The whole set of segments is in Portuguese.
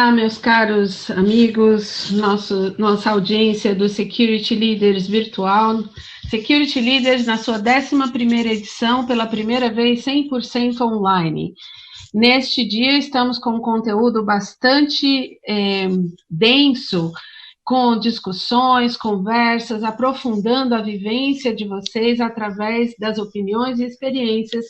Olá, meus caros amigos, nossa audiência do Security Leaders Virtual. Security Leaders na sua 11ª edição, pela primeira vez 100% online. Neste dia estamos com um conteúdo bastante denso, com discussões, conversas, aprofundando a vivência de vocês através das opiniões e experiências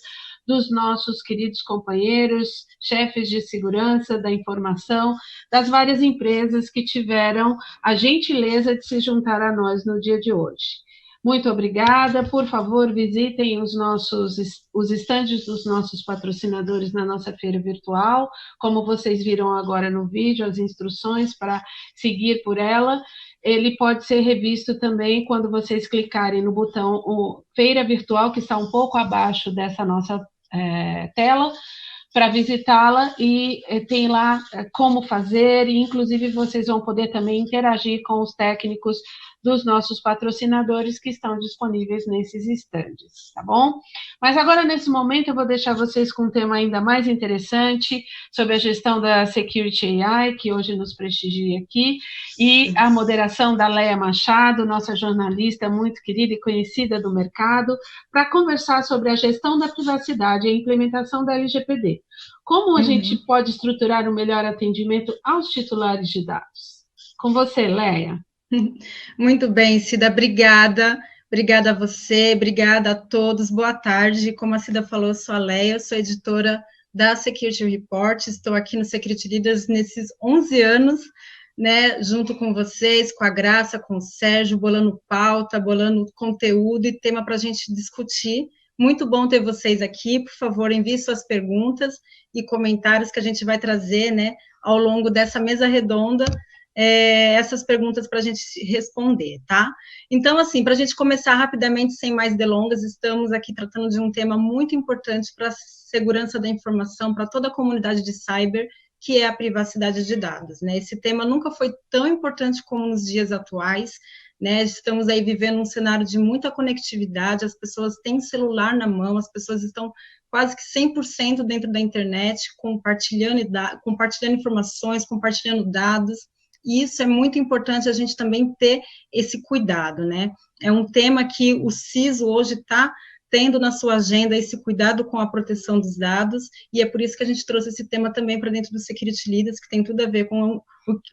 dos nossos queridos companheiros, chefes de segurança da informação, das várias empresas que tiveram a gentileza de se juntar a nós no dia de hoje. Muito obrigada, por favor, visitem os estandes dos nossos patrocinadores na nossa feira virtual, como vocês viram agora no vídeo, as instruções para seguir por ela. Ele pode ser revisto também quando vocês clicarem no botão Feira Virtual, que está um pouco abaixo dessa nossa tela, para visitá-la, e tem lá como fazer, e inclusive vocês vão poder também interagir com os técnicos dos nossos patrocinadores que estão disponíveis nesses estandes, tá bom? Mas agora, nesse momento, eu vou deixar vocês com um tema ainda mais interessante sobre a gestão da Security AI, que hoje nos prestigia aqui, e a moderação da Leia Machado, nossa jornalista muito querida e conhecida do mercado, para conversar sobre a gestão da privacidade e a implementação da LGPD. Como a gente pode estruturar um melhor atendimento aos titulares de dados? Com você, Leia. Muito bem, Cida, obrigada. Obrigada a você, obrigada a todos, boa tarde. Como a Cida falou, eu sou a Leia, eu sou editora da Security Report, estou aqui no Security Leaders nesses 11 anos, né, junto com vocês, com a Graça, com o Sérgio, bolando pauta, bolando conteúdo e tema para a gente discutir. Muito bom ter vocês aqui, por favor, envie suas perguntas e comentários que a gente vai trazer, né, ao longo dessa mesa redonda, essas perguntas para a gente responder, tá? Então, assim, para a gente começar rapidamente, sem mais delongas, estamos aqui tratando de um tema muito importante para a segurança da informação, para toda a comunidade de cyber, que é a privacidade de dados, né? Esse tema nunca foi tão importante como nos dias atuais, né? Estamos aí vivendo um cenário de muita conectividade, as pessoas têm celular na mão, as pessoas estão quase que 100% dentro da internet, compartilhando informações, compartilhando dados. E isso é muito importante a gente também ter esse cuidado, né? É um tema que o CISO hoje está tendo na sua agenda esse cuidado com a proteção dos dados, e é por isso que a gente trouxe esse tema também para dentro do Security Leaders, que tem tudo a ver com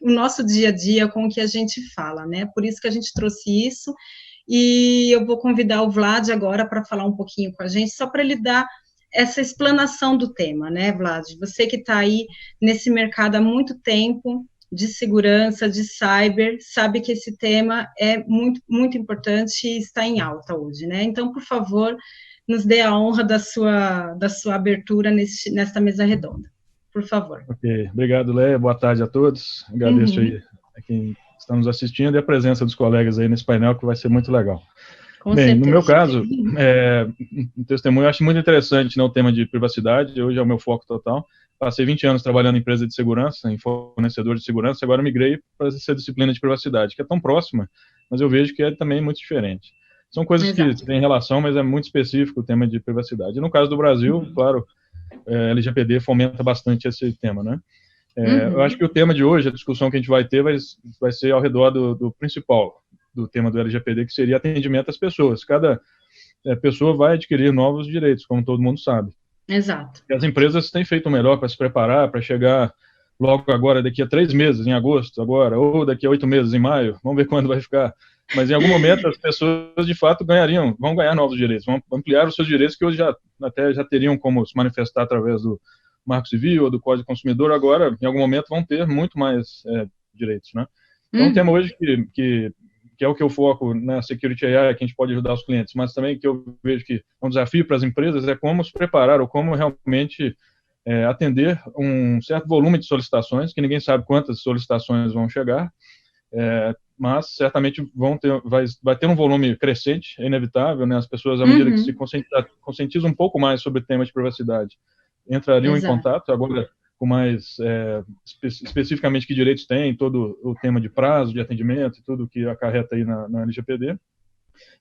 o nosso dia a dia, com o que a gente fala, né? Por isso que a gente trouxe isso, e eu vou convidar o Vlad agora para falar um pouquinho com a gente, só para ele dar essa explanação do tema, né, Vlad? Você que está aí nesse mercado há muito tempo, de segurança, de cyber, sabe que esse tema é muito, muito importante e está em alta hoje, né? Então, por favor, nos dê a honra da sua abertura nesta mesa redonda, por favor. Ok, obrigado, Leia, boa tarde a todos, agradeço aí a quem está nos assistindo e a presença dos colegas aí nesse painel, que vai ser muito legal. Com Bem, certeza. no meu caso, um testemunho, eu acho muito interessante, né, o tema de privacidade, hoje é o meu foco total. Passei 20 anos trabalhando em empresa de segurança, em fornecedor de segurança, agora migrei para essa disciplina de privacidade, que é tão próxima, mas eu vejo que é também muito diferente. São coisas que têm relação, mas é muito específico o tema de privacidade. E no caso do Brasil, claro, LGPD fomenta bastante esse tema, né? Eu acho que o tema de hoje, a discussão que a gente vai ter, vai ser ao redor do principal do tema do LGPD, que seria atendimento às pessoas. Cada pessoa vai adquirir novos direitos, como todo mundo sabe. Exato. E as empresas têm feito o melhor para se preparar, para chegar logo agora, daqui a 3 meses, em agosto, agora, ou daqui a 8 meses, em maio, vamos ver quando vai ficar. Mas em algum momento as pessoas, de fato, vão ganhar novos direitos, vão ampliar os seus direitos que hoje já teriam como se manifestar através do Marco Civil ou do Código do Consumidor, agora, em algum momento, vão ter muito mais direitos, né? Então, um tema hoje que é o que eu foco na Security AI, que a gente pode ajudar os clientes, mas também que eu vejo que é um desafio para as empresas, é como se preparar ou como realmente atender um certo volume de solicitações, que ninguém sabe quantas solicitações vão chegar, mas certamente vai ter um volume crescente, é inevitável, né? As pessoas, à medida que se conscientizam um pouco mais sobre o tema de privacidade, entrariam em contato, agora com mais especificamente que direitos tem, todo o tema de prazo, de atendimento e tudo que acarreta aí na LGPD,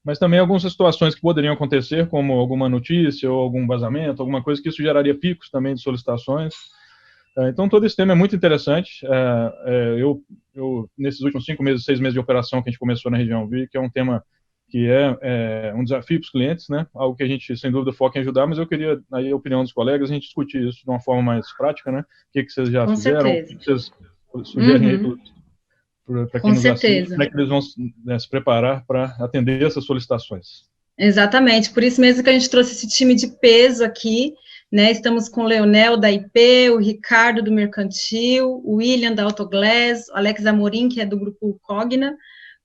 mas também algumas situações que poderiam acontecer, como alguma notícia ou algum vazamento, alguma coisa que isso geraria picos também de solicitações, Então, todo esse tema é muito interessante. Eu, nesses últimos 5 meses, 6 meses de operação que a gente começou na região, vi que é um tema que é um desafio para os clientes, né? Algo que a gente, sem dúvida, foca em ajudar, mas eu queria aí a opinião dos colegas, a gente discutir isso de uma forma mais prática, né? O que vocês já Com fizeram, certeza. o que vocês sugerem aí para quem Com nos assiste, certeza. como é que eles vão se preparar para atender essas solicitações. Exatamente, por isso mesmo que a gente trouxe esse time de peso aqui, né? Estamos com o Leonel da IP, o Ricardo do Mercantil, o William da Autoglass, o Alex Amorim, que é do grupo Cogna,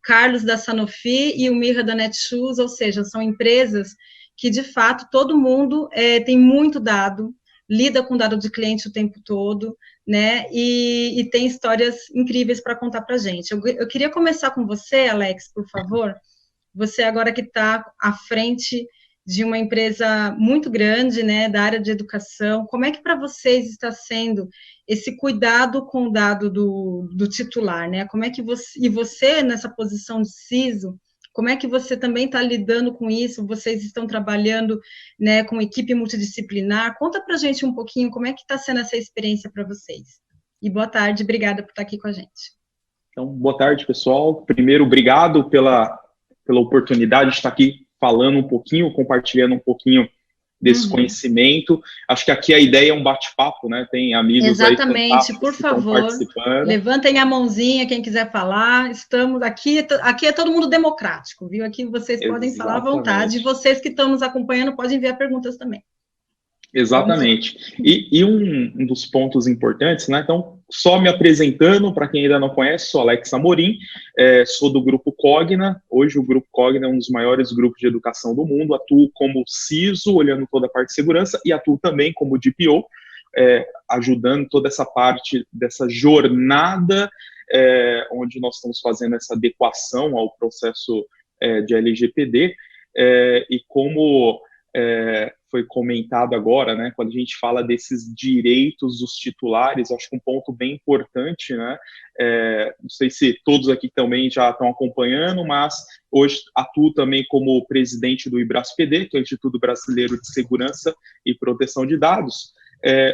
Carlos da Sanofi e o Mirra da Netshoes, ou seja, são empresas que, de fato, todo mundo tem muito dado, lida com dado de cliente o tempo todo, né? E tem histórias incríveis para contar para a gente. Eu queria começar com você, Alex, por favor. Você agora que está à frente de uma empresa muito grande, né, da área de educação, como é que para vocês está sendo esse cuidado com o dado do titular, né? Como é que você nessa posição de CISO, como é que você também está lidando com isso? Vocês estão trabalhando, né, com equipe multidisciplinar? Conta para a gente um pouquinho como é que está sendo essa experiência para vocês. E boa tarde, obrigada por estar aqui com a gente. Então, boa tarde, pessoal. Primeiro, obrigado pela oportunidade de estar aqui falando um pouquinho, compartilhando um pouquinho desse conhecimento. Acho que aqui a ideia é um bate-papo, né? Tem amigos exatamente, aí por favor, levantem a mãozinha, quem quiser falar. Estamos aqui é todo mundo democrático, viu? Aqui vocês podem falar à vontade, e vocês que estão nos acompanhando podem enviar perguntas também. Exatamente. E um dos pontos importantes, né? Então, só me apresentando, para quem ainda não conhece, sou Alex Amorim, sou do Grupo Cogna. Hoje o Grupo Cogna é um dos maiores grupos de educação do mundo, atuo como CISO, olhando toda a parte de segurança, e atuo também como DPO, ajudando toda essa parte dessa jornada, onde nós estamos fazendo essa adequação ao processo de LGPD, e como foi comentado agora, né, quando a gente fala desses direitos dos titulares, acho que um ponto bem importante, né, não sei se todos aqui também já estão acompanhando, mas hoje atuo também como presidente do IBRASPD, que é o Instituto Brasileiro de Segurança e Proteção de Dados,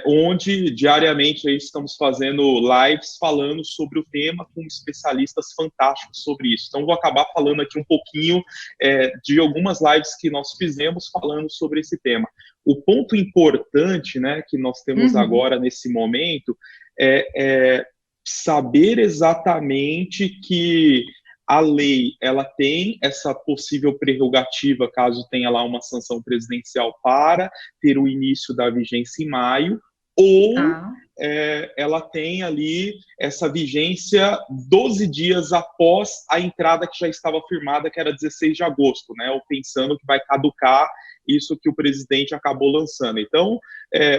onde diariamente aí estamos fazendo lives falando sobre o tema com especialistas fantásticos sobre isso. Então, vou acabar falando aqui um pouquinho de algumas lives que nós fizemos falando sobre esse tema. O ponto importante, né, que nós temos agora nesse momento é saber exatamente que a lei, ela tem essa possível prerrogativa, caso tenha lá uma sanção presidencial, para ter o início da vigência em maio, ou ela tem ali essa vigência 12 dias após a entrada que já estava firmada, que era 16 de agosto, né? Ou pensando que vai caducar isso que o presidente acabou lançando. Então,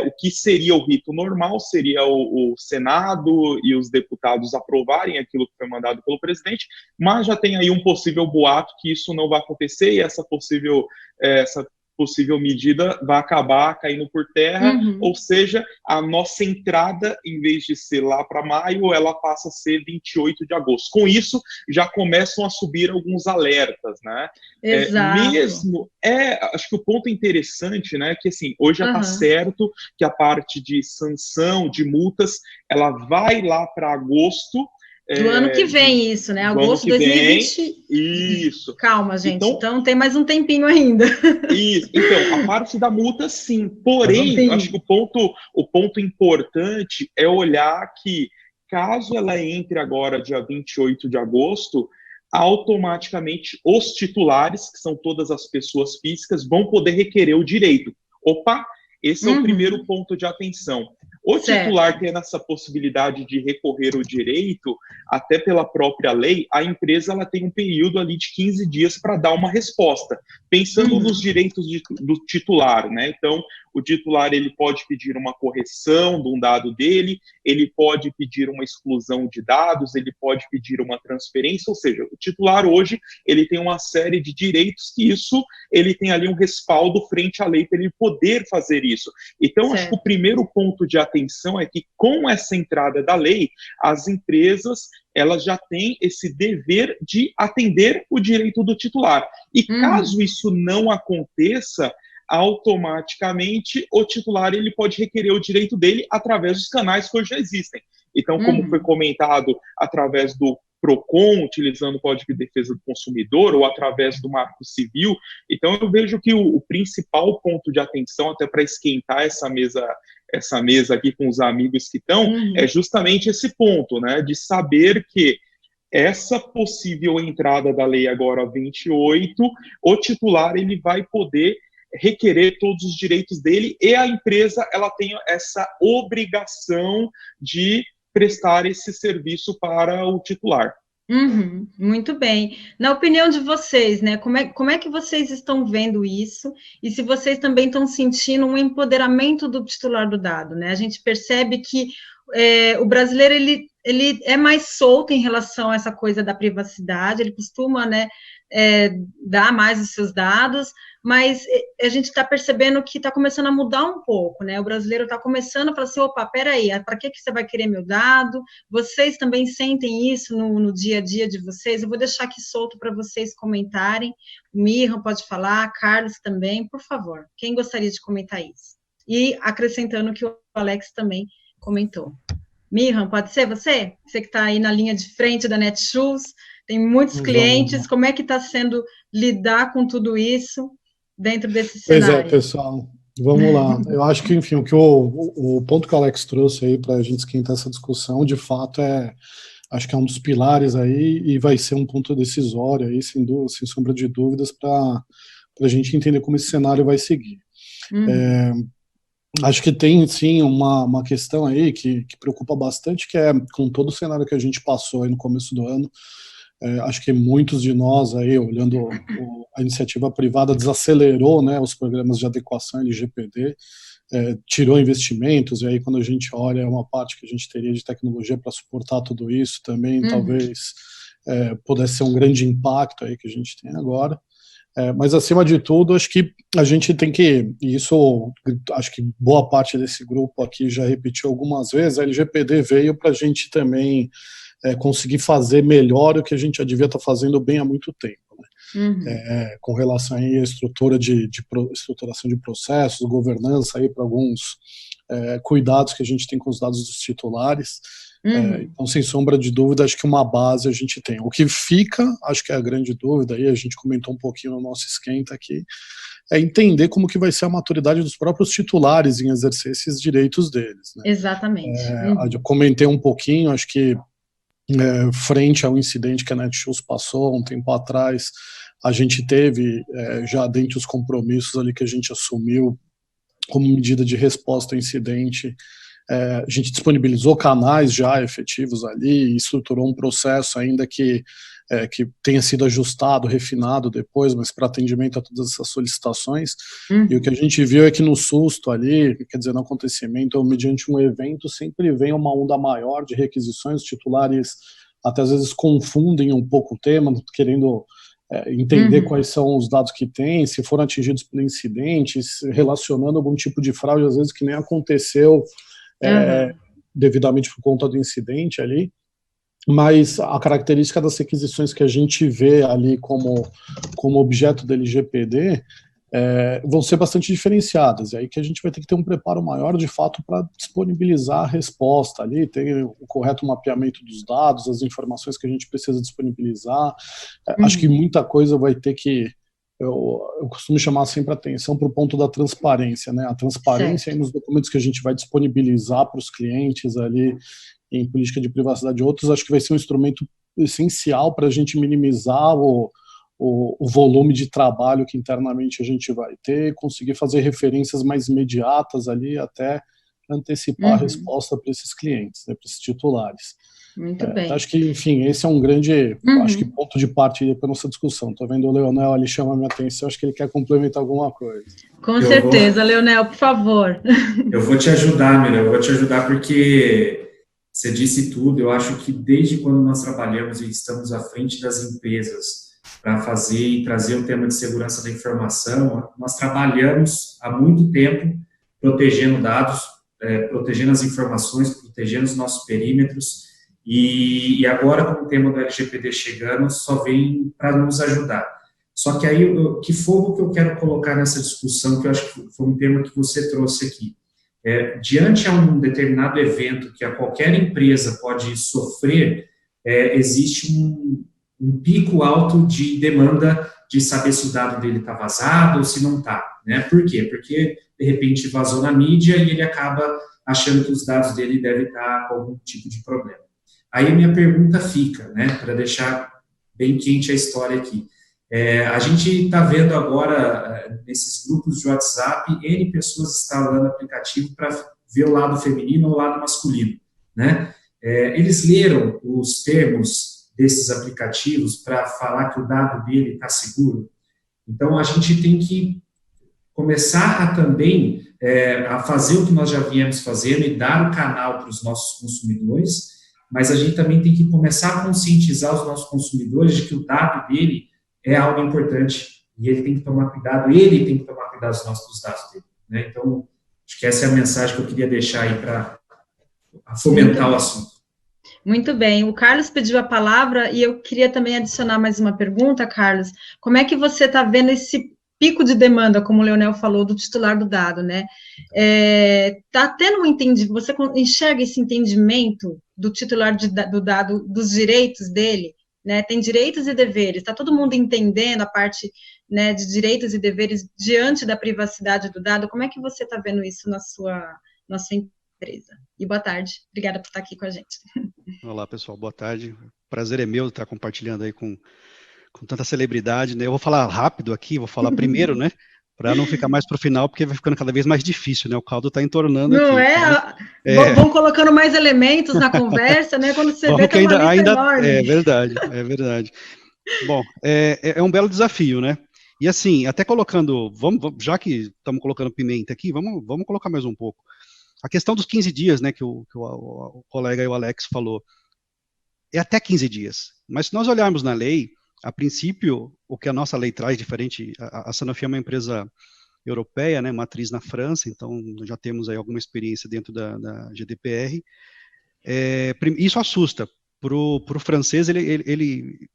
o que seria o rito normal seria o Senado e os deputados aprovarem aquilo que foi mandado pelo presidente, mas já tem aí um possível boato que isso não vai acontecer e essa possível medida vai acabar caindo por terra, ou seja, a nossa entrada, em vez de ser lá para maio, ela passa a ser 28 de agosto. Com isso, já começam a subir alguns alertas, né? Exato. Acho que o ponto interessante, né, que assim, hoje já está certo que a parte de sanção, de multas, ela vai lá para agosto, do ano que vem isso, né? Agosto de 2020. Isso. Calma, gente. Então tem mais um tempinho ainda. Isso. Então, a parte da multa, sim. Porém, acho que o ponto importante é olhar que, caso ela entre agora, dia 28 de agosto, automaticamente os titulares, que são todas as pessoas físicas, vão poder requerer o direito. Opa, esse é o primeiro ponto de atenção. O titular tendo essa possibilidade de recorrer ao direito, até pela própria lei, a empresa ela tem um período ali de 15 dias para dar uma resposta, pensando nos direitos do titular, né? Então, o titular ele pode pedir uma correção de um dado dele, ele pode pedir uma exclusão de dados, ele pode pedir uma transferência, ou seja, o titular hoje ele tem uma série de direitos que isso ele tem ali um respaldo frente à lei para ele poder fazer isso. Então, acho que o primeiro ponto de atenção é que com essa entrada da lei, as empresas elas já têm esse dever de atender o direito do titular. E caso isso não aconteça, automaticamente o titular ele pode requerer o direito dele através dos canais que hoje já existem. Então, como foi comentado, através do PROCON, utilizando o Código de Defesa do Consumidor, ou através do Marco Civil. Então, eu vejo que o principal ponto de atenção, até para esquentar essa mesa aqui com os amigos que estão, é justamente esse ponto, né, de saber que essa possível entrada da lei agora 28, o titular ele vai poder requerer todos os direitos dele e a empresa ela tem essa obrigação de prestar esse serviço para o titular. Muito bem. Na opinião de vocês, né, como é que vocês estão vendo isso? E se vocês também estão sentindo um empoderamento do titular do dado, né? A gente percebe que o brasileiro, ele é mais solto em relação a essa coisa da privacidade, ele costuma, né, dar mais os seus dados, mas a gente está percebendo que está começando a mudar um pouco, né? O brasileiro está começando a falar assim, opa, peraí, para que você vai querer meu dado? Vocês também sentem isso no dia a dia de vocês? Eu vou deixar aqui solto para vocês comentarem. O Mirra pode falar, Carlos também, por favor. Quem gostaria de comentar isso? E acrescentando que o Alex também comentou. Mirra, pode ser você? Você que está aí na linha de frente da Netshoes, tem muitos clientes, como é que está sendo lidar com tudo isso dentro desse cenário? Pois é, pessoal, vamos lá. Eu acho que, enfim, o ponto que o Alex trouxe aí para a gente esquentar essa discussão, de fato, acho que é um dos pilares aí e vai ser um ponto decisório aí, sem sombra de dúvidas, para a gente entender como esse cenário vai seguir. Acho que tem, sim, uma questão aí que preocupa bastante, que é com todo o cenário que a gente passou aí no começo do ano. Acho que muitos de nós aí, olhando a iniciativa privada, desacelerou, né, os programas de adequação LGPD, tirou investimentos, e aí quando a gente olha uma parte que a gente teria de tecnologia para suportar tudo isso também, talvez pudesse ser um grande impacto aí que a gente tem agora. Mas, acima de tudo, acho que a gente tem que, e isso acho que boa parte desse grupo aqui já repetiu algumas vezes, a LGPD veio para a gente também conseguir fazer melhor o que a gente já devia estar fazendo bem há muito tempo, né? Com relação aí à estruturação de processos, governança aí para alguns cuidados que a gente tem com os dados dos titulares. Então, sem sombra de dúvida, acho que uma base a gente tem. O que fica, acho que é a grande dúvida, aí a gente comentou um pouquinho no nosso esquenta aqui, é entender como que vai ser a maturidade dos próprios titulares em exercer esses direitos deles, né? Exatamente. Eu comentei um pouquinho, acho que frente ao incidente que a Netshoes passou um tempo atrás, a gente teve já dentre os compromissos ali que a gente assumiu como medida de resposta ao incidente, a gente disponibilizou canais já efetivos ali, estruturou um processo ainda que tenha sido ajustado, refinado depois, mas para atendimento a todas essas solicitações. E o que a gente viu é que no susto ali, quer dizer, no acontecimento, ou mediante um evento, sempre vem uma onda maior de requisições. Os titulares até às vezes confundem um pouco o tema, querendo entender quais são os dados que tem, se foram atingidos pelo incidente, relacionando algum tipo de fraude, às vezes que nem aconteceu devidamente por conta do incidente ali, mas a característica das requisições que a gente vê ali como objeto da LGPD vão ser bastante diferenciadas, e aí que a gente vai ter que ter um preparo maior de fato para disponibilizar a resposta ali, ter o correto mapeamento dos dados, as informações que a gente precisa disponibilizar. Acho que muita coisa vai ter que eu costumo chamar sempre a atenção para o ponto da transparência, né? A transparência aí nos documentos que a gente vai disponibilizar para os clientes ali em política de privacidade e outros, acho que vai ser um instrumento essencial para a gente minimizar o volume de trabalho que internamente a gente vai ter, conseguir fazer referências mais imediatas ali, até antecipar a resposta para esses clientes, né, para esses titulares. Muito bem. Acho que, enfim, esse é um grande acho que ponto de partida para a nossa discussão. Estou vendo o Leonel ali chama a minha atenção, acho que ele quer complementar alguma coisa. Com certeza, Leonel, por favor. Eu vou te ajudar, Mira, eu vou te ajudar porque você disse tudo. Eu acho que desde quando nós trabalhamos e estamos à frente das empresas para fazer e trazer o tema de segurança da informação, nós trabalhamos há muito tempo protegendo dados, protegendo as informações, protegendo os nossos perímetros, e agora com o tema do LGPD chegando, só vem para nos ajudar. Só que aí, que fogo que eu quero colocar nessa discussão, que eu acho que foi um tema que você trouxe aqui. Diante a um determinado evento que a qualquer empresa pode sofrer, existe um pico alto de demanda de saber se o dado dele está vazado ou se não está, né? Por quê? Porque, de repente, vazou na mídia e ele acaba achando que os dados dele devem estar com algum tipo de problema. Aí a minha pergunta fica, né, para deixar bem quente a história aqui. A gente está vendo agora, nesses grupos de WhatsApp, N pessoas instalando aplicativo para ver o lado feminino ou o lado masculino, né? Eles leram os termos desses aplicativos para falar que o dado dele está seguro. Então, a gente tem que começar a também a fazer o que nós já viemos fazendo e dar o canal para os nossos consumidores, mas a gente também tem que começar a conscientizar os nossos consumidores de que o dado dele é algo importante e ele tem que tomar cuidado dos nossos dados dele, né? Então, acho que essa é a mensagem que eu queria deixar aí para fomentar o assunto. Muito bem, o Carlos pediu a palavra e eu queria também adicionar mais uma pergunta, Carlos. Como é que você está vendo esse pico de demanda, como o Leonel falou, do titular do dado, né? Está tendo um entendimento, você enxerga esse entendimento do titular do dado, dos direitos dele, né? Tem direitos e deveres, está todo mundo entendendo a parte, né, de direitos e deveres diante da privacidade do dado? Como é que você está vendo isso na sua empresa? E boa tarde, obrigada por estar aqui com a gente. Olá, pessoal, boa tarde. Prazer é meu estar compartilhando aí com tanta celebridade, né? Eu vou falar rápido aqui, vou falar primeiro, né? Para não ficar mais para o final, porque vai ficando cada vez mais difícil, né? O caldo está entornando não aqui. Então, vão colocando mais elementos na conversa, né? Quando você vê que ainda enorme. É verdade. Bom, é um belo desafio, né? E assim, até colocando, já que estamos colocando pimenta aqui, vamos colocar mais um pouco. A questão dos 15 dias, né, que o colega e o Alex falou, é até 15 dias. Mas se nós olharmos na lei, a princípio, o que a nossa lei traz diferente, a Sanofi é uma empresa europeia, né, matriz na França, então já temos aí alguma experiência dentro da GDPR. Isso assusta. Para o francês, ele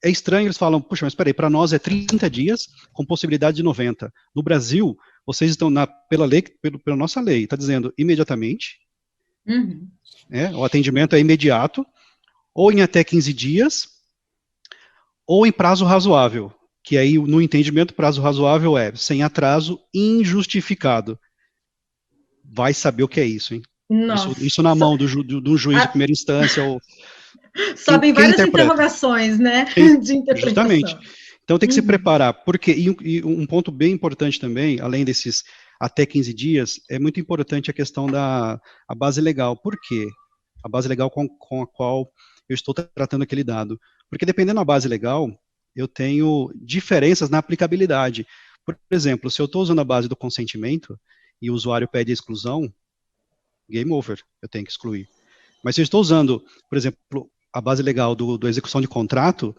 é estranho, eles falam, puxa, mas espera aí, para nós é 30 dias com possibilidade de 90. No Brasil, vocês estão pela nossa lei, está dizendo imediatamente, o atendimento é imediato, ou em até 15 dias, ou em prazo razoável, que aí no entendimento prazo razoável é sem atraso injustificado. Vai saber o que é isso, hein? Isso na mão do juiz de primeira instância. Sobem várias interrogações, né? De interpretação. Justamente. Então tem que se preparar, porque, e um ponto bem importante também, além desses até 15 dias, é muito importante a questão da base legal. Por quê? A base legal com a qual eu estou tratando aquele dado. Porque dependendo da base legal, eu tenho diferenças na aplicabilidade. Por exemplo, se eu estou usando a base do consentimento e o usuário pede a exclusão, game over, eu tenho que excluir. Mas se eu estou usando, por exemplo, a base legal do execução de contrato,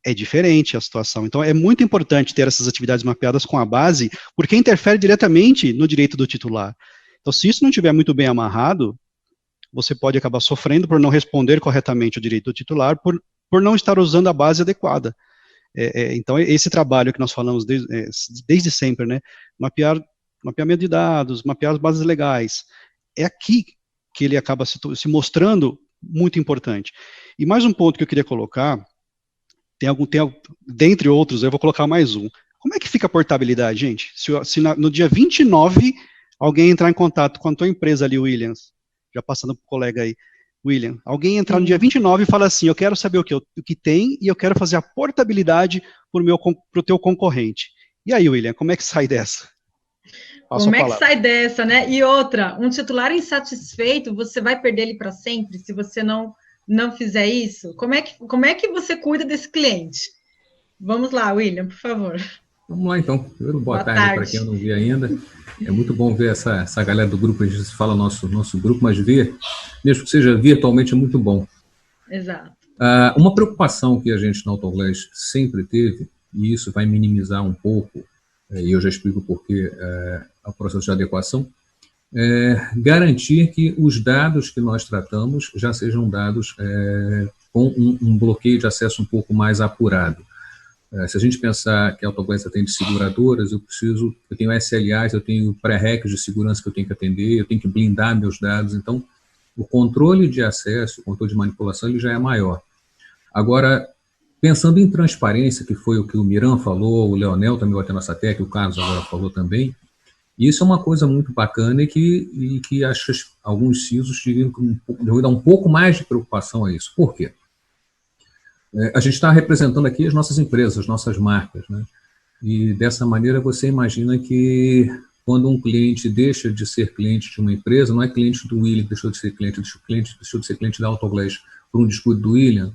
é diferente a situação. Então, é muito importante ter essas atividades mapeadas com a base, porque interfere diretamente no direito do titular. Então, se isso não estiver muito bem amarrado, você pode acabar sofrendo por não responder corretamente o direito do titular, por não estar usando a base adequada. Então, esse trabalho que nós falamos desde sempre, né? Mapeamento de dados, mapear as bases legais, é aqui que ele acaba se mostrando muito importante. E mais um ponto que eu queria colocar, dentre outros, eu vou colocar mais um. Como é que fica a portabilidade, gente? Se no dia 29, alguém entrar em contato com a tua empresa ali, Williams, já passando para o colega aí, William, alguém entrar no dia 29 e falar assim, eu quero saber o que tem e eu quero fazer a portabilidade para o teu concorrente. E aí, William, como é que sai dessa? Como é que sai dessa, né? E outra, um titular insatisfeito, você vai perder ele para sempre se você não fizer isso? Como é que você cuida desse cliente? Vamos lá, William, por favor. Vamos lá, então. Boa tarde para quem eu não vi ainda. É muito bom ver essa galera do grupo, a gente fala nosso grupo, mas ver, mesmo que seja virtualmente, é muito bom. Exato. Uma preocupação que a gente na Autoglass sempre teve, e isso vai minimizar um pouco, e eu já explico porque o processo de adequação, garantir que os dados que nós tratamos já sejam dados com um bloqueio de acesso um pouco mais apurado. Se a gente pensar que a Autoglass atende seguradoras, eu tenho SLAs, eu tenho pré-requisitos de segurança que eu tenho que atender, eu tenho que blindar meus dados, então o controle de acesso, o controle de manipulação, ele já é maior. Agora, pensando em transparência, que foi o que o Miran falou, o Leonel também bateu nessa tecla, o Carlos agora falou também, isso é uma coisa muito bacana e que acho que alguns CISOs deveriam dar um pouco mais de preocupação a isso. Por quê? A gente está representando aqui as nossas empresas, as nossas marcas, né? E dessa maneira você imagina que quando um cliente deixa de ser cliente de uma empresa, não é cliente do William que deixou de ser cliente, deixou de ser cliente da Autoglass por um descuido do William,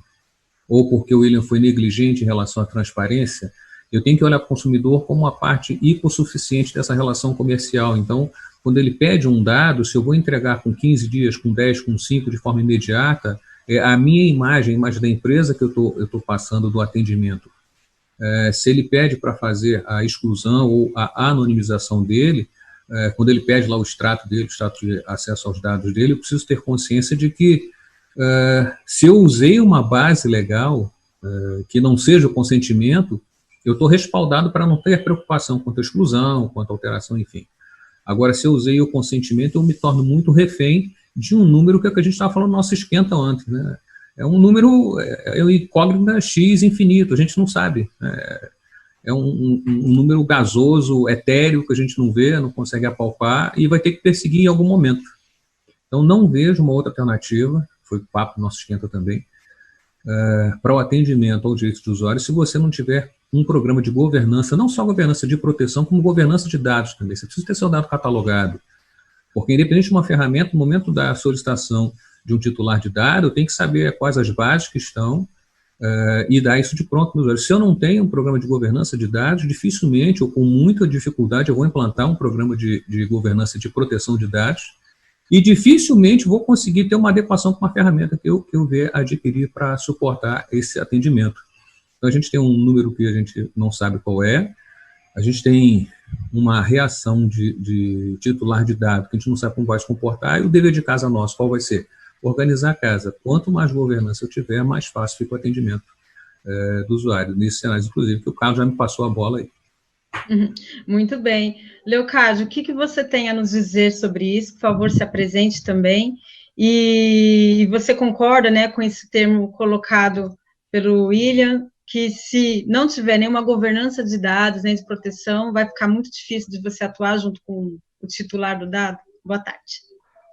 ou porque o William foi negligente em relação à transparência, eu tenho que olhar para o consumidor como uma parte hipossuficiente dessa relação comercial. Então, quando ele pede um dado, se eu vou entregar com 15 dias, com 10, com 5, de forma imediata, a minha imagem, a imagem da empresa que eu tô passando do atendimento, se ele pede para fazer a exclusão ou a anonimização dele, quando ele pede lá o extrato dele, o extrato de acesso aos dados dele, eu preciso ter consciência de que se eu usei uma base legal que não seja o consentimento, eu estou respaldado para não ter preocupação quanto à exclusão, quanto à alteração, enfim. Agora, se eu usei o consentimento, eu me torno muito refém de um número que é o que a gente estava falando no nosso esquenta antes, né? É um número, é um incógnita X infinito, a gente não sabe. É um número gasoso, etéreo, que a gente não vê, não consegue apalpar, e vai ter que perseguir em algum momento. Então, não vejo uma outra alternativa, foi o papo do nosso esquenta também, para o atendimento ao direito do usuário, se você não tiver um programa de governança, não só governança de proteção, como governança de dados também. Você precisa ter seu dado catalogado, porque independente de uma ferramenta, no momento da solicitação de um titular de dado, eu tenho que saber quais as bases que estão e dar isso de pronto no usuário. Se eu não tenho um programa de governança de dados, dificilmente ou com muita dificuldade eu vou implantar um programa de governança de proteção de dados e dificilmente vou conseguir ter uma adequação com uma ferramenta que eu vier adquirir para suportar esse atendimento. Então, a gente tem um número que a gente não sabe qual é, a gente tem uma reação de titular de dado que a gente não sabe como vai se comportar, e o dever de casa nosso, qual vai ser? Organizar a casa. Quanto mais governança eu tiver, mais fácil fica o atendimento do usuário, nesses cenários, inclusive, que o Carlos já me passou a bola aí. Muito bem. Leocádio, o que você tem a nos dizer sobre isso? Por favor, se apresente também. E você concorda, né, com esse termo colocado pelo William, que se não tiver nenhuma governança de dados, nem de proteção, vai ficar muito difícil de você atuar junto com o titular do dado? Boa tarde.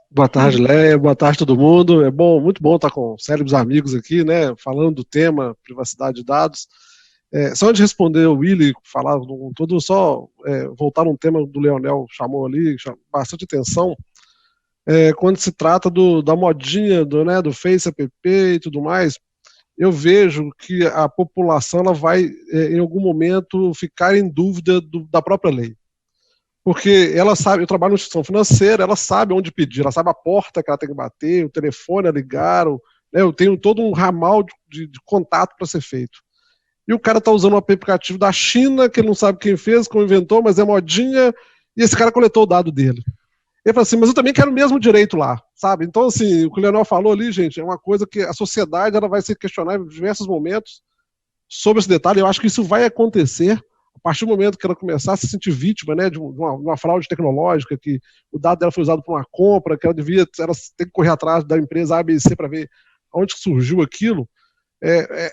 Boa tarde, Léa. Boa tarde, todo mundo. É bom, muito bom estar com cérebros amigos aqui, né, falando do tema privacidade de dados. Só antes de responder o Willy, falar todo, só voltar num tema do Leonel chamou ali, chama bastante atenção, quando se trata da modinha do Face App e tudo mais. Eu vejo que a população ela vai, em algum momento, ficar em dúvida da própria lei. Porque ela sabe, eu trabalho na instituição financeira, ela sabe onde pedir, ela sabe a porta que ela tem que bater, o telefone a ligar, eu tenho todo um ramal de contato para ser feito. E o cara está usando um aplicativo da China, que ele não sabe quem fez, como inventou, mas é modinha, e esse cara coletou o dado dele. Ele fala assim, mas eu também quero o mesmo direito lá, sabe? Então, assim, o que o Leonel falou ali, gente, é uma coisa que a sociedade ela vai se questionar em diversos momentos sobre esse detalhe. Eu acho que isso vai acontecer a partir do momento que ela começar a se sentir vítima, né, de uma fraude tecnológica, que o dado dela foi usado para uma compra, que ela tem que correr atrás da empresa ABC para ver onde surgiu aquilo.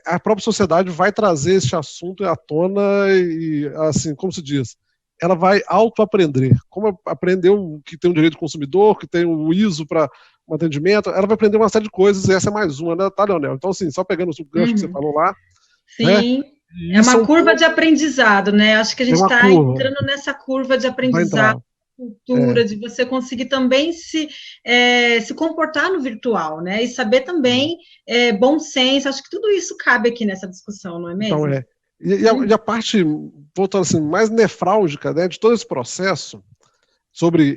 A própria sociedade vai trazer esse assunto à tona e, assim, como se diz, ela vai autoaprender. Como aprendeu que tem um direito do consumidor, que tem o ISO para um atendimento, ela vai aprender uma série de coisas, e essa é mais uma, né, tá, Leonel? Então, assim, só pegando o gancho que você falou lá. Sim, né? É uma curva de aprendizado, né? Acho que a gente está entrando nessa curva de aprendizado, cultura, de você conseguir também se comportar no virtual, né? E saber também bom senso. Acho que tudo isso cabe aqui nessa discussão, não é mesmo? Então, E a parte, voltando assim, mais nefrálgica, né, de todo esse processo,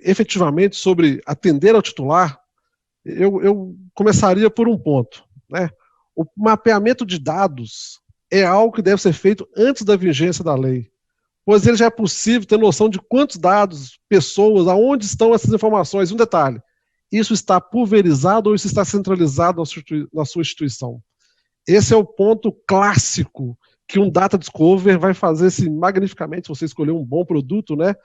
efetivamente sobre atender ao titular, eu começaria por um ponto, né? O mapeamento de dados é algo que deve ser feito antes da vigência da lei, pois ele já é possível ter noção de quantos dados, pessoas, aonde estão essas informações. Um detalhe, isso está pulverizado ou isso está centralizado na sua instituição? Esse é o ponto clássico que um Data Discover vai fazer magnificamente se você escolher um bom produto, né?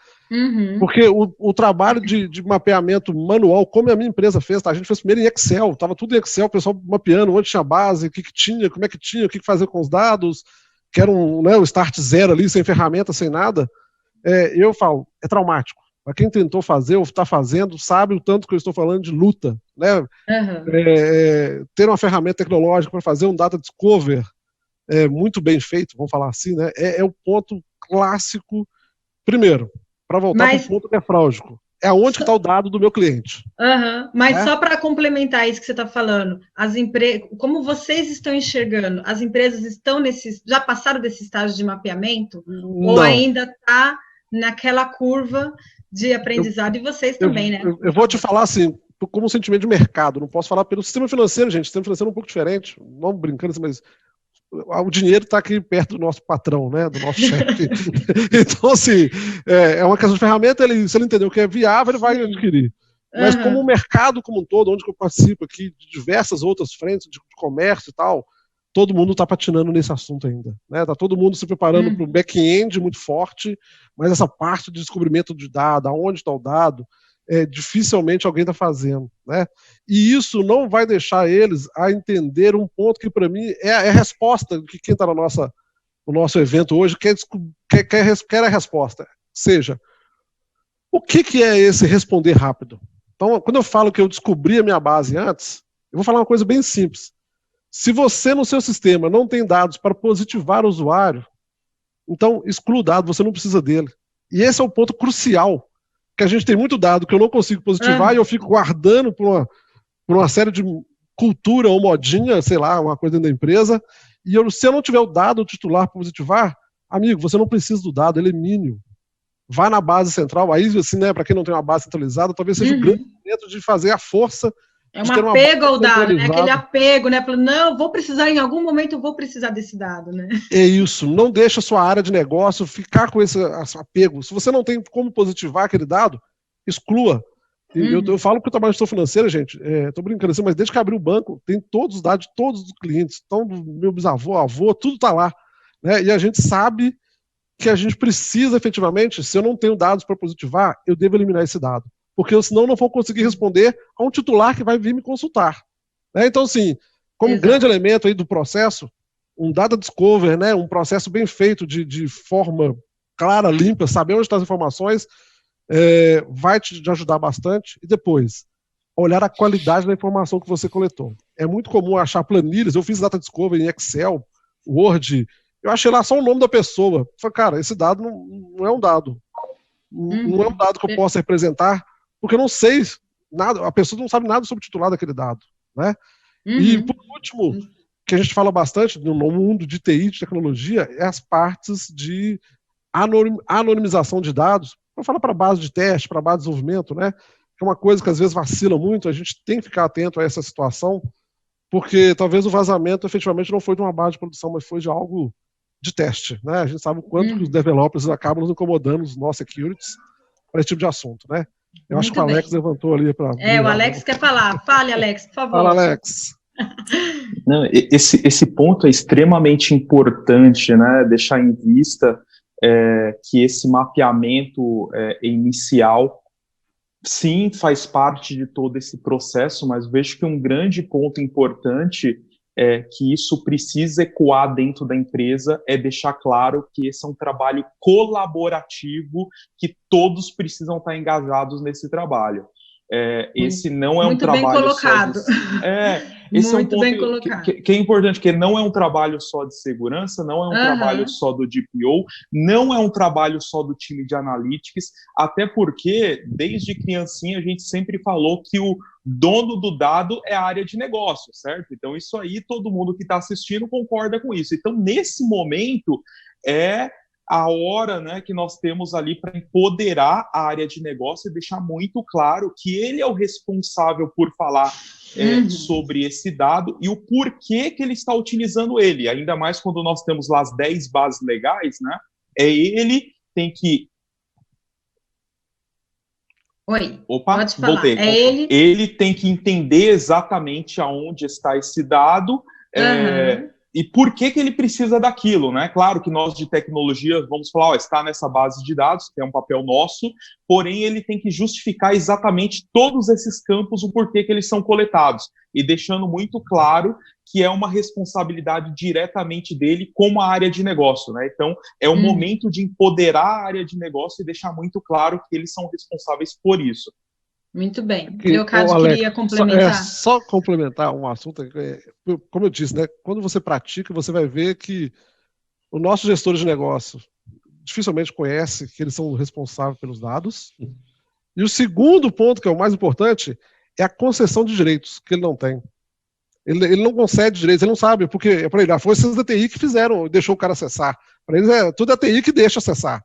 Porque o trabalho de mapeamento manual, como a minha empresa fez, tá? A gente fez primeiro em Excel, estava tudo em Excel, o pessoal mapeando onde tinha base, o que tinha, como é que tinha, o que fazer com os dados, que era um start zero ali, sem ferramenta, sem nada. Eu falo, é traumático. Para quem tentou fazer ou está fazendo, sabe o tanto que eu estou falando de luta, né? Ter uma ferramenta tecnológica para fazer um Data Discover muito bem feito, vamos falar assim, né? É o ponto clássico. Primeiro, para voltar para o ponto nefrálgico, é onde que está o dado do meu cliente. Mas só para complementar isso que você está falando, como vocês estão enxergando, as empresas já passaram desse estágio de mapeamento? Não. Ou ainda está naquela curva de aprendizado, e vocês também, né? Eu vou te falar assim, como um sentimento de mercado, não posso falar pelo sistema financeiro, gente. O sistema financeiro é um pouco diferente, não brincando assim, mas o dinheiro está aqui perto do nosso patrão, né, do nosso chefe. Então, assim, é uma questão de ferramenta, se ele entender o que é viável, ele vai adquirir. Mas como o mercado como um todo, onde eu participo aqui de diversas outras frentes de comércio e tal, todo mundo está patinando nesse assunto ainda. Está todo mundo se preparando para um back-end muito forte, mas essa parte de descobrimento de dado, aonde está o dado, dificilmente alguém está fazendo, né? E isso não vai deixar eles a entender um ponto que, para mim, é a resposta que quem está no nosso evento hoje quer a resposta. Seja, o que é esse responder rápido? Então, quando eu falo que eu descobri a minha base antes, eu vou falar uma coisa bem simples. Se você, no seu sistema, não tem dados para positivar o usuário, então exclua o dado, você não precisa dele. E esse é o ponto crucial, que a gente tem muito dado que eu não consigo positivar e eu fico guardando por uma série de cultura ou modinha, sei lá, uma coisa dentro da empresa, e se eu não tiver o dado titular para positivar, amigo, você não precisa do dado, ele é mínimo. Vá na base central, aí, assim, né, para quem não tem uma base centralizada, talvez seja o grande momento de fazer a força. É um apego ao dado, né? Aquele apego, né? Não, vou precisar, em algum momento eu vou precisar desse dado, né? É isso, não deixa a sua área de negócio ficar com esse apego. Se você não tem como positivar aquele dado, exclua. Eu falo que eu trabalho em gestão financeira, gente, tô brincando assim, mas desde que abri o banco, tem todos os dados de todos os clientes, então do meu bisavô, avô, tudo tá lá, né? E a gente sabe que a gente precisa efetivamente, se eu não tenho dados para positivar, eu devo eliminar esse dado. Porque senão eu não vou conseguir responder a um titular que vai vir me consultar. Então, assim, como grande elemento aí do processo, um Data Discover, né, um processo bem feito de forma clara, limpa, saber onde estão as informações, vai te ajudar bastante. E depois, olhar a qualidade da informação que você coletou. É muito comum achar planilhas, eu fiz Data Discover em Excel, Word, eu achei lá só o nome da pessoa. Falei, cara, esse dado não é um dado. Não é um dado que eu possa representar, porque eu não sei nada, a pessoa não sabe nada sobre o titular daquele dado, né? E, por último, que a gente fala bastante no mundo de TI, de tecnologia, é as partes de anonimização de dados, para falar para base de teste, para base de desenvolvimento, né? Que é uma coisa que às vezes vacila muito, a gente tem que ficar atento a essa situação, porque talvez o vazamento efetivamente não foi de uma base de produção, mas foi de algo de teste, né? A gente sabe o quanto que os developers acabam nos incomodando, os nossos securities, para esse tipo de assunto, né? Eu acho que o Alex levantou ali para... o Alex quer falar. Fale, Alex, por favor. Fala, Alex. Não, esse ponto é extremamente importante, né? Deixar em vista que esse mapeamento inicial, sim, faz parte de todo esse processo, mas vejo que um grande ponto importante que isso precisa ecoar dentro da empresa é deixar claro que esse é um trabalho colaborativo, que todos precisam estar engajados nesse trabalho. Esse não é um trabalho bem colocado. só esse muito é um bem ponto colocado. que é importante, que não é um trabalho só de segurança, não é um trabalho só do DPO, não é um trabalho só do time de analytics, até porque desde criancinha a gente sempre falou que o dono do dado é a área de negócio, certo? Então isso aí todo mundo que está assistindo concorda com isso. Então nesse momento é a hora, né, que nós temos ali para empoderar a área de negócio e deixar muito claro que ele é o responsável por falar sobre esse dado e o porquê que ele está utilizando ele, ainda mais quando nós temos lá as 10 bases legais, né, ele tem que... Oi, Opa, pode falar. Voltei. Ele tem que entender exatamente aonde está esse dado, e por que ele precisa daquilo, né? Claro que nós de tecnologia vamos falar, ó, está nessa base de dados, que é um papel nosso, porém ele tem que justificar exatamente todos esses campos, o porquê que eles são coletados, e deixando muito claro que é uma responsabilidade diretamente dele como a área de negócio, né? Então, é um momento de empoderar a área de negócio e deixar muito claro que eles são responsáveis por isso. Muito bem. Leocádio queria complementar. Só complementar um assunto, como eu disse, né? Quando você pratica, você vai ver que o nosso gestor de negócio dificilmente conhece que eles são responsáveis pelos dados. E o segundo ponto, que é o mais importante, é a concessão de direitos, que ele não tem. Ele não concede direitos, ele não sabe, porque para ele, foi esses da TI que fizeram, deixou o cara acessar. Para eles, tudo é a TI que deixa acessar.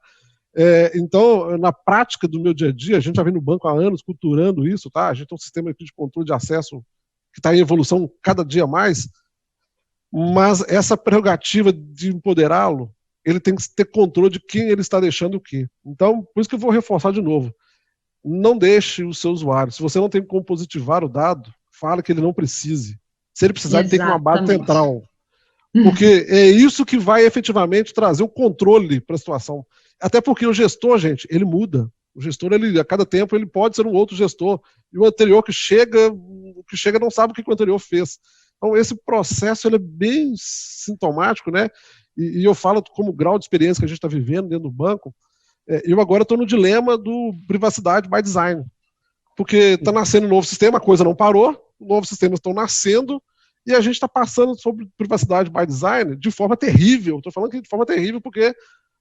Então, na prática do meu dia a dia, a gente já vem no banco há anos culturando isso, tá? A gente tem um sistema aqui de controle de acesso que está em evolução cada dia mais, mas essa prerrogativa de empoderá-lo, ele tem que ter controle de quem ele está deixando o quê. Então, por isso que eu vou reforçar de novo. Não deixe o seu usuário. Se você não tem como positivar o dado, fala que ele não precise. Se ele precisar, ele tem que ter uma base central. Porque é isso que vai efetivamente trazer o controle para a situação. Até porque o gestor, gente, ele muda. O gestor, a cada tempo, ele pode ser um outro gestor. E o anterior que chega não sabe o que o anterior fez. Então, esse processo ele é bem sintomático, né? E eu falo como grau de experiência que a gente está vivendo dentro do banco. Eu agora estou no dilema do privacidade by design. Porque está nascendo um novo sistema, a coisa não parou, novos sistemas estão nascendo, e a gente está passando sobre privacidade by design de forma terrível. Estou falando que de forma terrível porque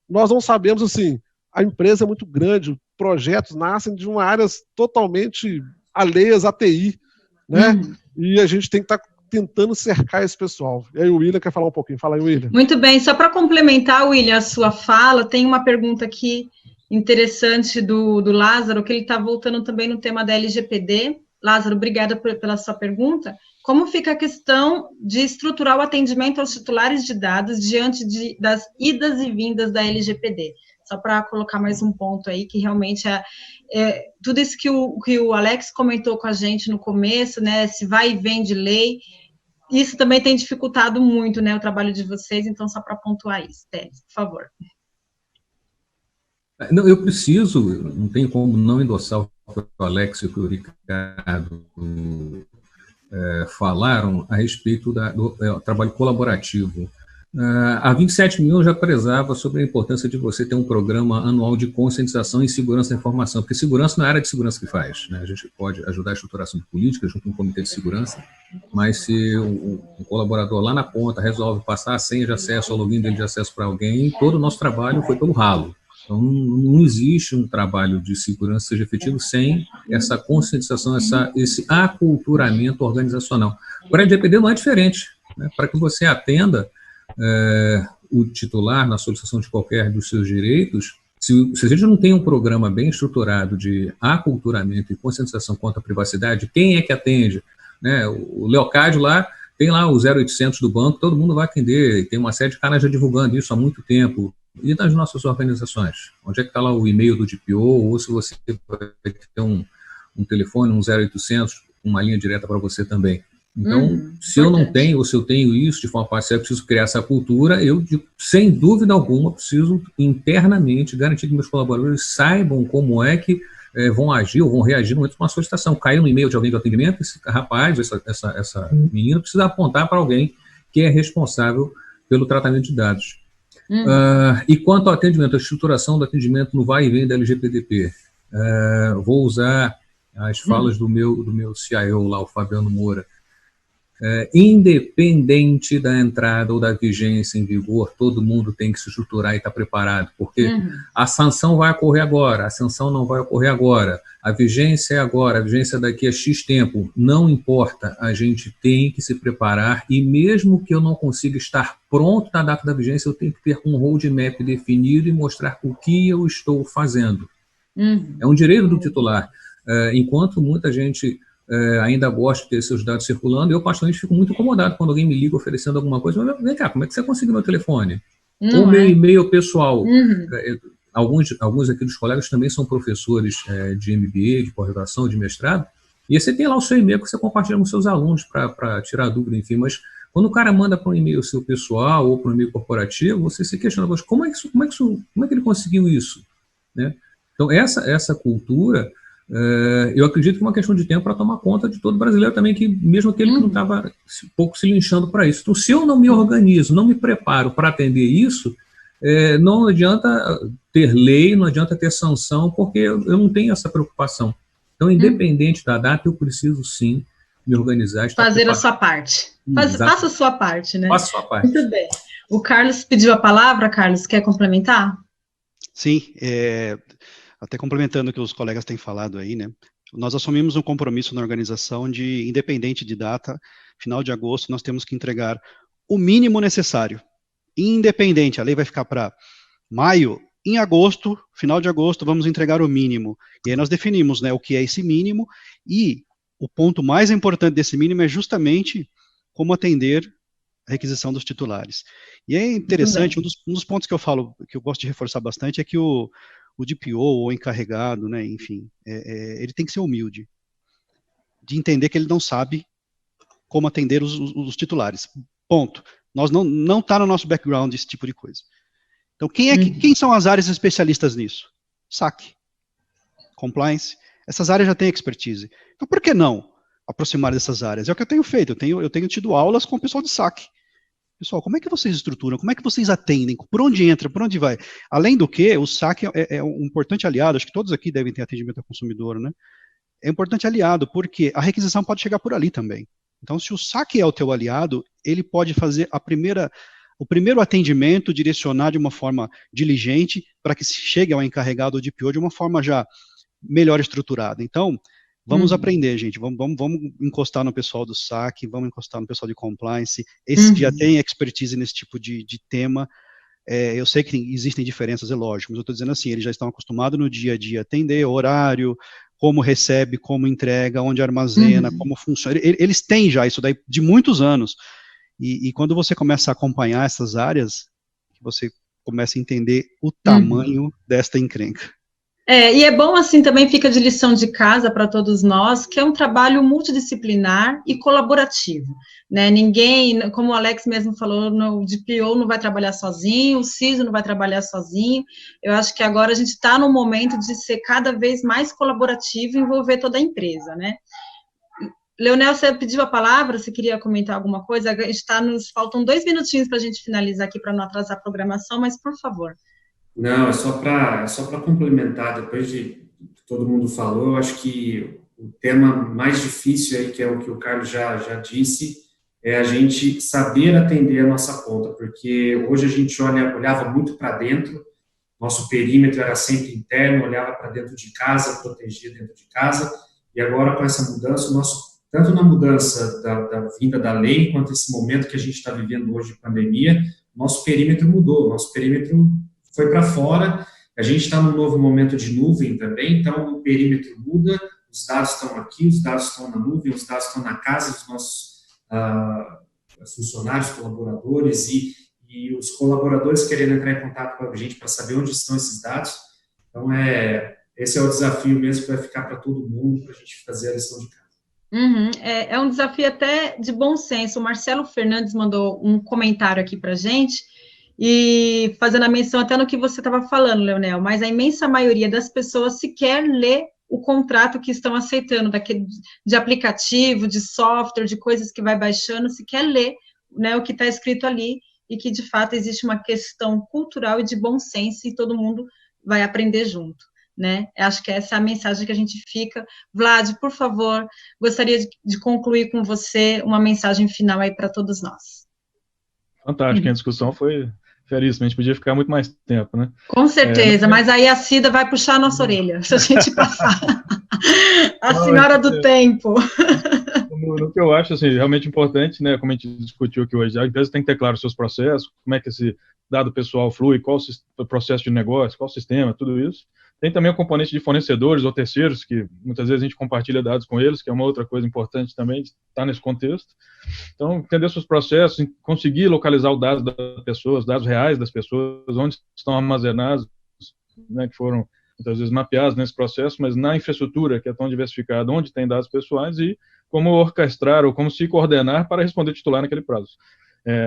nós não sabemos, assim, a empresa é muito grande, projetos nascem de áreas totalmente alheias à TI, né? E a gente tem que estar tentando cercar esse pessoal. E aí o William quer falar um pouquinho. Fala aí, William. Muito bem, só para complementar, William, a sua fala, tem uma pergunta aqui interessante do Lázaro, que ele está voltando também no tema da LGPD. Lázaro, obrigada pela sua pergunta. Como fica a questão de estruturar o atendimento aos titulares de dados diante das idas e vindas da LGPD? Só para colocar mais um ponto aí, que realmente tudo isso que o Alex comentou com a gente no começo, né, se vai e vem de lei, isso também tem dificultado muito, né, o trabalho de vocês, então só para pontuar isso. Teles, por favor. Não, eu preciso, não tem como não endossar o que o Alex e o que o Ricardo falaram a respeito do trabalho colaborativo. Há 27 mil eu já prezava sobre a importância de você ter um programa anual de conscientização e segurança da informação, porque segurança não é a área de segurança que faz, né? A gente pode ajudar a estruturação de políticas junto com um comitê de segurança, mas se um colaborador lá na ponta resolve passar a senha de acesso, o login dele de acesso para alguém, todo o nosso trabalho foi pelo ralo. Então, não existe um trabalho de segurança que seja efetivo sem essa conscientização, esse aculturamento organizacional. Para a LGPD não é diferente, né? Para que você atenda o titular na solicitação de qualquer dos seus direitos, se a gente não tem um programa bem estruturado de aculturamento e conscientização contra a privacidade, quem é que atende? Né? O Leocádio lá, tem lá o 0800 do banco, todo mundo vai atender, tem uma série de canais já divulgando isso há muito tempo. E nas nossas organizações? Onde é que está lá o e-mail do DPO, ou se você vai ter um telefone, um 0800, uma linha direta para você também. Então, se eu não tenho, ou se eu tenho isso de forma parcial, eu preciso criar essa cultura, eu, sem dúvida alguma, preciso internamente garantir que meus colaboradores saibam como é que vão agir ou vão reagir no momento de uma solicitação. Caiu no e-mail de alguém do atendimento, esse rapaz, essa menina precisa apontar para alguém que é responsável pelo tratamento de dados. E quanto ao atendimento, a estruturação do atendimento no vai e vem da LGPD, vou usar as falas do meu CIO lá, o Fabiano Moura. Independente da entrada ou da vigência em vigor, todo mundo tem que se estruturar e estar preparado, porque a sanção vai ocorrer agora, a sanção não vai ocorrer agora, a vigência é agora, a vigência daqui a X tempo, não importa, a gente tem que se preparar, e mesmo que eu não consiga estar pronto na data da vigência, eu tenho que ter um roadmap definido e mostrar o que eu estou fazendo. É um direito do titular. Enquanto muita gente ainda gosta de ter seus dados circulando, eu particularmente fico muito incomodado quando alguém me liga oferecendo alguma coisa, mas vem cá, como é que você conseguiu meu telefone? Ou meu e-mail pessoal. Alguns aqui dos colegas também são professores de MBA, de pós-graduação, de mestrado, e você tem lá o seu e-mail que você compartilha com seus alunos para tirar dúvida, enfim, mas Quando o cara manda para um e-mail seu pessoal ou para um e-mail corporativo, você se questiona, como é que ele conseguiu isso? Né? Então, essa cultura, eu acredito que é uma questão de tempo para tomar conta de todo brasileiro também, que mesmo aquele que não estava pouco se linchando para isso. Então, se eu não me organizo, não me preparo para atender isso, não adianta ter lei, não adianta ter sanção, porque eu não tenho essa preocupação. Então, independente da data, eu preciso sim me organizar. Fazer a sua parte. Faça a sua parte, né? Faça a sua parte. Muito bem. O Carlos pediu a palavra. Carlos, quer complementar? Sim, até complementando o que os colegas têm falado aí, né? Nós assumimos um compromisso na organização de, independente de data, final de agosto, nós temos que entregar o mínimo necessário. Independente, a lei vai ficar para maio, em agosto, final de agosto, vamos entregar o mínimo. E aí nós definimos, né, o que é esse mínimo, e o ponto mais importante desse mínimo é justamente como atender a requisição dos titulares. E é interessante, um dos pontos que eu falo, que eu gosto de reforçar bastante, é que o DPO, ou o encarregado, né, enfim, ele tem que ser humilde, de entender que ele não sabe como atender os titulares. Ponto. Nós não está no nosso background esse tipo de coisa. Então, quem são as áreas especialistas nisso? SAC, Compliance, essas áreas já têm expertise. Então, por que não aproximar dessas áreas? É o que eu tenho feito, eu tenho tido aulas com o pessoal de SAC. Pessoal, como é que vocês estruturam? Como é que vocês atendem? Por onde entra? Por onde vai? Além do que, o SAC é um importante aliado, acho que todos aqui devem ter atendimento ao consumidor, né? É um importante aliado, porque a requisição pode chegar por ali também. Então, se o SAC é o teu aliado, ele pode fazer o primeiro atendimento, direcionar de uma forma diligente, para que se chegue ao encarregado ou DPO de uma forma já melhor estruturada. Então, vamos aprender, gente, vamos encostar no pessoal do SAC, vamos encostar no pessoal de compliance, esse que já tem expertise nesse tipo de tema. Eu sei que existem diferenças, é lógico, mas eu estou dizendo assim, eles já estão acostumados no dia a dia a atender, horário, como recebe, como entrega, onde armazena, como funciona. Eles têm já isso daí de muitos anos. E quando você começa a acompanhar essas áreas, você começa a entender o tamanho desta encrenca. E é bom, assim, também fica de lição de casa para todos nós, que é um trabalho multidisciplinar e colaborativo, né? Ninguém, como o Alex mesmo falou, o DPO não vai trabalhar sozinho, o CISO não vai trabalhar sozinho. Eu acho que agora a gente está no momento de ser cada vez mais colaborativo e envolver toda a empresa, né? Leonel, você pediu a palavra, você queria comentar alguma coisa? Faltam 2 minutinhos para a gente finalizar aqui, para não atrasar a programação, mas por favor. Não, é só para complementar, depois de que todo mundo falou, eu acho que o tema mais difícil aí, que é o que o Carlos já disse, é a gente saber atender a nossa ponta, porque hoje a gente olhava muito para dentro, nosso perímetro era sempre interno, olhava para dentro de casa, protegia dentro de casa, e agora com essa mudança, tanto na mudança da vinda da lei, quanto esse momento que a gente está vivendo hoje de pandemia, nosso perímetro mudou, nosso perímetro foi para fora, a gente está num novo momento de nuvem também, então o perímetro muda, os dados estão aqui, os dados estão na nuvem, os dados estão na casa dos nossos funcionários, colaboradores, e os colaboradores querendo entrar em contato com a gente para saber onde estão esses dados. Então, esse é o desafio mesmo que vai ficar para todo mundo, para a gente fazer a lição de casa. É um desafio até de bom senso. O Marcelo Fernandes mandou um comentário aqui para a gente, e fazendo a menção até no que você estava falando, Leonel, mas a imensa maioria das pessoas sequer lê o contrato que estão aceitando, de aplicativo, de software, de coisas que vai baixando, sequer lê, né, o que está escrito ali, e que, de fato, existe uma questão cultural e de bom senso, e todo mundo vai aprender junto, né? Acho que essa é a mensagem que a gente fica. Vlad, por favor, gostaria de concluir com você uma mensagem final aí para todos nós. Fantástico, a discussão foi feríssima, a gente podia ficar muito mais tempo, né? Com certeza, mas aí a Cida vai puxar a nossa orelha, se a gente passar. A senhora do tempo. No que eu acho, assim, realmente importante, né, como a gente discutiu aqui hoje, a empresa tem que ter claro os seus processos, como é que esse dado pessoal flui, qual o processo de negócio, qual o sistema, tudo isso. Tem também o componente de fornecedores ou terceiros, que muitas vezes a gente compartilha dados com eles, que é uma outra coisa importante também, de estar nesse contexto. Então, entender seus processos, conseguir localizar os dados das pessoas, dados reais das pessoas, onde estão armazenados, né, que foram muitas vezes mapeadas nesse processo, mas na infraestrutura que é tão diversificada, onde tem dados pessoais, e como orquestrar ou como se coordenar para responder titular naquele prazo.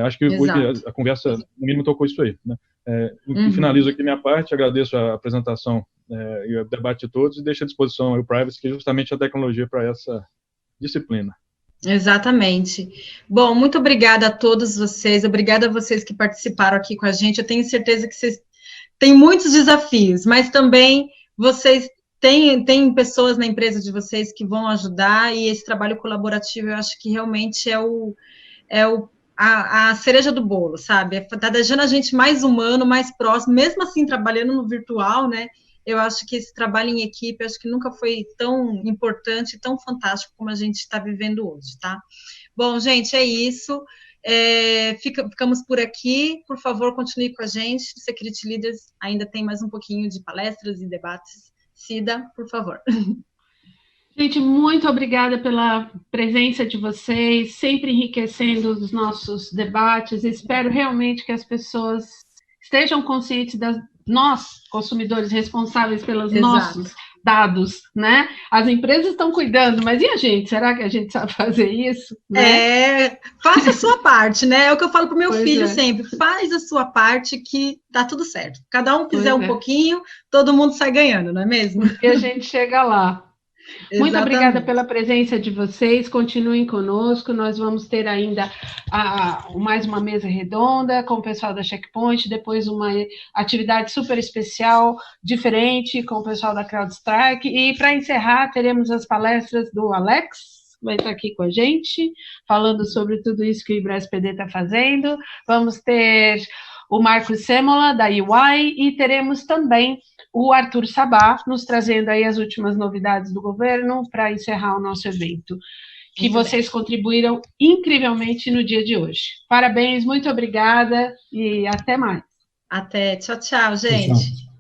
Acho que a conversa, no mínimo, tocou isso aí, né? E finalizo aqui minha parte, agradeço a apresentação e o debate de todos, e deixo à disposição o Privacy, que é justamente a tecnologia para essa disciplina. Exatamente. Bom, muito obrigada a todos vocês, obrigada a vocês que participaram aqui com a gente. Eu tenho certeza que vocês têm muitos desafios, mas também vocês têm pessoas na empresa de vocês que vão ajudar, e esse trabalho colaborativo eu acho que realmente a cereja do bolo, sabe? Está deixando a gente mais humano, mais próximo, mesmo assim trabalhando no virtual, né? Eu acho que esse trabalho em equipe, acho que nunca foi tão importante, tão fantástico como a gente está vivendo hoje, tá? Bom, gente, é isso. Ficamos por aqui. Por favor, continue com a gente. Security Leaders ainda tem mais um pouquinho de palestras e debates. Cida, por favor. Gente, muito obrigada pela presença de vocês, sempre enriquecendo os nossos debates. Espero realmente que as pessoas estejam conscientes nós, consumidores responsáveis pelos nossos dados, né? As empresas estão cuidando, mas e a gente? Será que a gente sabe fazer isso? Né? Faça a sua parte, né? É o que eu falo para o meu filho sempre, faz a sua parte que tá tudo certo. Cada um fizer um pouquinho, todo mundo sai ganhando, não é mesmo? E a gente chega lá. Muito obrigada pela presença de vocês, continuem conosco, nós vamos ter ainda mais uma mesa redonda com o pessoal da Checkpoint, depois uma atividade super especial, diferente, com o pessoal da CrowdStrike, e para encerrar teremos as palestras do Alex, vai estar aqui com a gente, falando sobre tudo isso que o IBRA-SPD está fazendo, vamos ter o Marcos Semola, da UI, e teremos também o Arthur Sabá, nos trazendo aí as últimas novidades do governo para encerrar o nosso evento, que vocês contribuíram incrivelmente no dia de hoje. Parabéns, muito obrigada e até mais. Até, tchau, tchau, gente. Tchau.